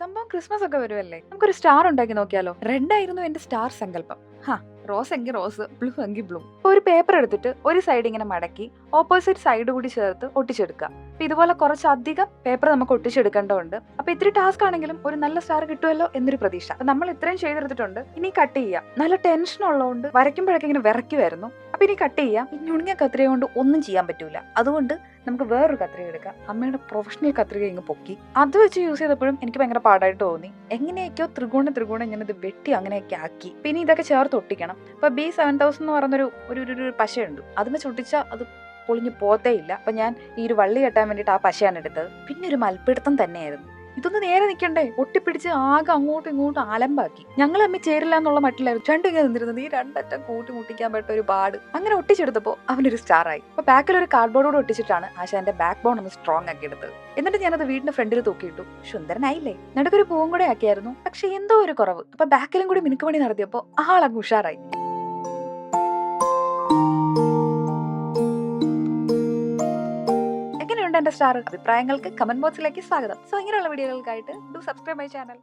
സംഭവം ക്രിസ്മസ് ഒക്കെ വരുമല്ലേ, നമുക്കൊരു സ്റ്റാർ ഉണ്ടാക്കി നോക്കിയാലോ? റെഡ് ആയിരുന്നു എന്റെ സ്റ്റാർ സങ്കല്പം. റോസ് എങ്കിൽ റോസ്, ബ്ലൂ എങ്കിൽ ബ്ലൂ. അപ്പൊ ഒരു പേപ്പർ എടുത്തിട്ട് ഒരു സൈഡ് ഇങ്ങനെ മടക്കി ഓപ്പോസിറ്റ് സൈഡ് കൂടി ചേർത്ത് ഒട്ടിച്ചെടുക്കുക. അപ്പൊ ഇതുപോലെ കുറച്ചധികം പേപ്പർ നമുക്ക് ഒട്ടിച്ചെടുക്കേണ്ടതുണ്ട്. അപ്പൊ ഇത്തിരി ടാസ്ക് ആണെങ്കിലും ഒരു നല്ല സ്റ്റാർ കിട്ടുമല്ലോ എന്നൊരു പ്രതീക്ഷ. അപ്പൊ നമ്മൾ ഇത്രയും ചെയ്തെടുത്തിട്ടുണ്ട്. ഇനി കട്ട് ചെയ്യാം. നല്ല ടെൻഷൻ ഉള്ളതുകൊണ്ട് വരയ്ക്കുമ്പോഴൊക്കെ ഇങ്ങനെ വിറയ്ക്കുമായിരുന്നു. അപ്പൊ ഇനി കട്ട് ചെയ്യാം. ഈ ഞുണിയ കത്രിക കൊണ്ട് ഒന്നും ചെയ്യാൻ പറ്റൂല. അതുകൊണ്ട് നമുക്ക് വേറൊരു കത്രിക എടുക്കാം. അമ്മയുടെ പ്രൊഫഷണൽ കത്രിക ഇങ്ങ് പൊക്കി അത് വെച്ച് യൂസ് ചെയ്തപ്പോഴും എനിക്ക് ഭയങ്കര പാടായിട്ട് തോന്നി. എങ്ങനെയൊക്കെയോ ത്രികോണം ഇങ്ങനെ ഇത് വെട്ടി അങ്ങനെയൊക്കെ ആക്കി. പിന്നെ ഇതൊക്കെ ചേർത്ത് ഒട്ടിക്കണം. ഇപ്പൊ B7000 എന്ന് പറയുന്നൊരു ഒരു പശയുണ്ട്. അത് വെച്ച് ഒട്ടിച്ചാൽ അത് പൊളിഞ്ഞു പോത്തേ ഇല്ല. അപ്പൊ ഞാൻ ഈ ഒരു വള്ളി കെട്ടാൻ വേണ്ടിയിട്ട് ആ പശയാണ് എടുത്തത്. പിന്നെ ഒരു മൽപ്പിടുത്തം തന്നെയായിരുന്നു. ഇതൊന്ന് നേരെ നിൽക്കണ്ടേ, ഒട്ടിപ്പിടിച്ച് ആകെ അങ്ങോട്ടും ഇങ്ങോട്ടും ആലമ്പാക്കി. ഞങ്ങൾ തമ്മിൽ ചേരില്ല എന്നുള്ള മട്ടിലായിരുന്നു രണ്ടും ഇങ്ങനെ നിന്നിരുന്നത്. ഈ രണ്ടറ്റം കൂട്ടിമുട്ടിക്കാൻ പറ്റ ഒരു പാട്. അങ്ങനെ ഒട്ടിച്ചെടുത്തപ്പോൾ അവനൊരു സ്റ്റാർ ആയി. അപ്പൊ ബാക്കിൽ ഒരു കാർഡ്ബോർഡ് കൂടെ ഒട്ടിച്ചിട്ടാണ് ആശാന്റെ ബാക്ക് ബോൺ ഒന്ന് സ്ട്രോങ് ആക്കി എടുത്തത്. എന്നിട്ട് ഞാനത് വീടിന്റെ ഫ്രണ്ടിൽ തൂക്കിയിട്ടു. സുന്ദരനായില്ലേ. നടുക്കൊരു പൂവും കൂടെ ആക്കിയായിരുന്നു. പക്ഷെ എന്തോ ഒരു കുറവ്. അപ്പൊ ബാക്കിലും കൂടി മിനുക്കുപണി നടത്തിയപ്പോ ആളങ്ങ് ഉഷാറായി. എങ്ങനെയുണ്ട് എന്റെ സ്റ്റാർ? അഭിപ്രായങ്ങൾക്ക് കമന്റ് ബോക്സിലേക്ക് സ്വാഗതം. സോ ഇങ്ങനെയുള്ള വീഡിയോകൾക്കായിട്ട് ഡു സബ്സ്ക്രൈബ് മൈ ചാനൽ.